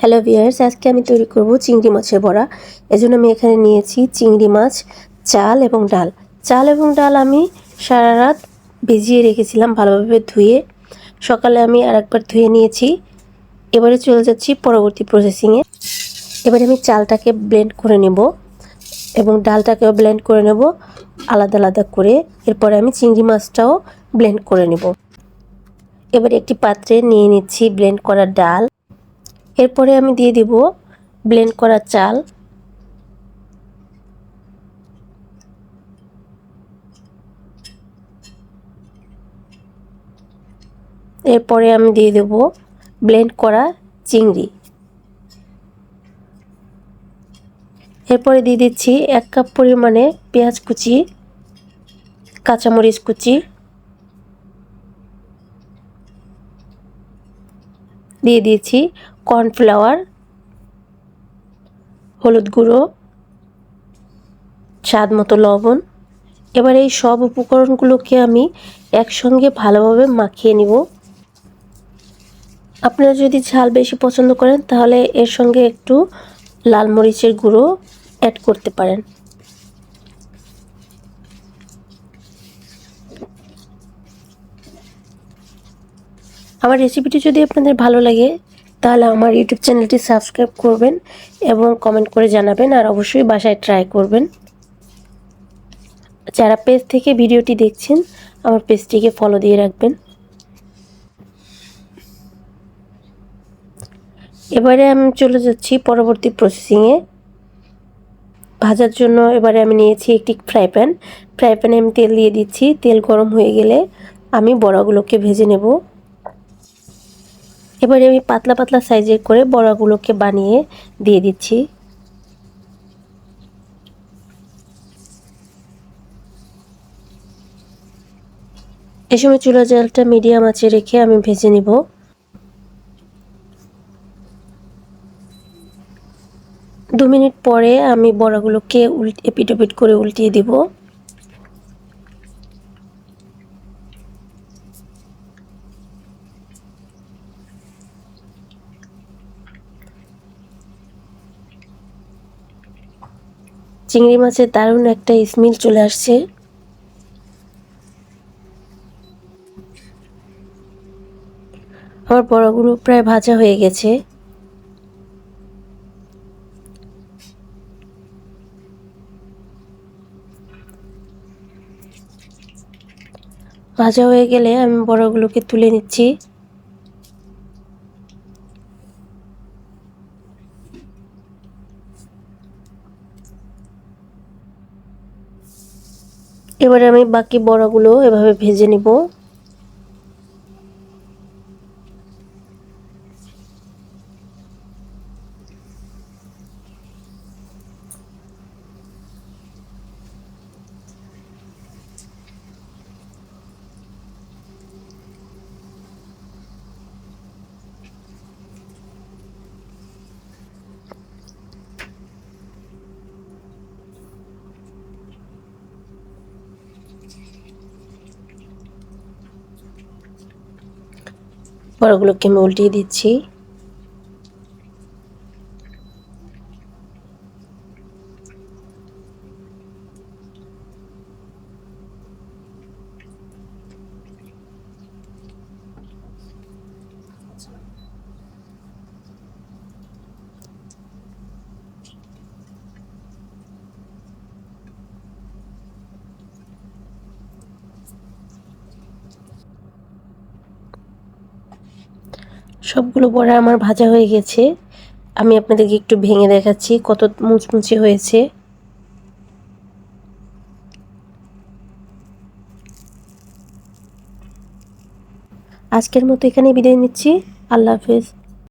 Hello viewers, আজকে আমি তৈরি করব চিংড়ি মাছের বড়া। এজন্য আমি এখানে নিয়েছি চিংড়ি মাছ, চাল এবং ডাল। চাল এবং ডাল আমি সারা রাত ভিজিয়ে রেখেছিলাম ভালোভাবে ধুয়ে। সকালে আমি আরেকবার ধুয়ে নিয়েছি। এবারে চলে যাচ্ছি পরবর্তী প্রসেসিংয়ে। এবারে আমি চালটাকে ব্লেন্ড করে নেব এবং ডালটাকেও ব্লেন্ড করে নেব আলাদা আলাদা করে। এরপরে আমি চিংড়ি মাছটাও ব্লেন্ড করে নেব। এবারে একটি পাত্রে নিয়ে নিচ্ছি ব্লেন্ড করা ডাল। এরপরে আমি দিয়ে দিব ব্লেন্ড করা চাল। এরপরে আমি দিয়ে দেব ব্লেন্ড করা চিংড়ি। এরপরে দিয়ে দিচ্ছি 1 কাপ পরিমাণে পেঁয়াজ কুচি, কাঁচামরিচ কুচি, দিয়ে দিয়েছি কর্নফ্লাওয়ার, হলুদ গুঁড়ো, স্বাদ মতো লবণ। এবার এই সব উপকরণগুলোকে আমি একসঙ্গে ভালোভাবে মাখিয়ে নিব। আপনারা যদি ঝাল বেশি পছন্দ করেন তাহলে এর সঙ্গে একটু লাল মরিচের গুঁড়ো অ্যাড করতে পারেন। আমার রেসিপিটি যদি আপনাদের ভালো লাগে তাহলে আমার ইউটিউব চ্যানেলটি সাবস্ক্রাইব করবেন এবং কমেন্ট করে জানাবেন, আর অবশ্যই বাসায় ট্রাই করবেন। যারা পেজ থেকে ভিডিওটি দেখছেন আমার পেজটিকে ফলো দিয়ে রাখবেন। এবারে আমি চলে যাচ্ছি পরবর্তী প্রসেসিংয়ে। ভাজার জন্য এবারে আমি নিয়েছি একটি ফ্রাই প্যানে আমি তেল দিয়ে দিচ্ছি। তেল গরম হয়ে গেলে আমি বড়াগুলোকে ভেজে নেব। এবারে আমি পাতলা পাতলা সাইজের করে বড়াগুলোকে বানিয়ে দিয়ে দিচ্ছি। এ সময় চুলা জালটা মিডিয়াম আঁচে রেখে আমি ভেজে নিব। দু মিনিট পরে আমি বড়াগুলোকে এপিট ওপিট করে উল্টিয়ে দিব। চিংড়ি মাছের দারুণ একটা স্মেল চলে আসছে। আমার বড়াগুলো প্রায় ভাজা হয়ে গেছে। ভাজা হয়ে গেলে আমি বড়াগুলোকে তুলে নিচ্ছি। এবারে আমি বাকি বড়াগুলো এভাবে ভেজে নিব। বড়াগুলোকে আমি উল্টিয়ে দিচ্ছি। সবগুলো বড়া আমার ভাজা হয়ে গেছে। আমি আপনাদেরকে একটু ভেঙে দেখাচ্ছি কত মুচমুচে হয়েছে। আজকের মতো এখানে বিদায় নিচ্ছি। আল্লাহ হাফেজ।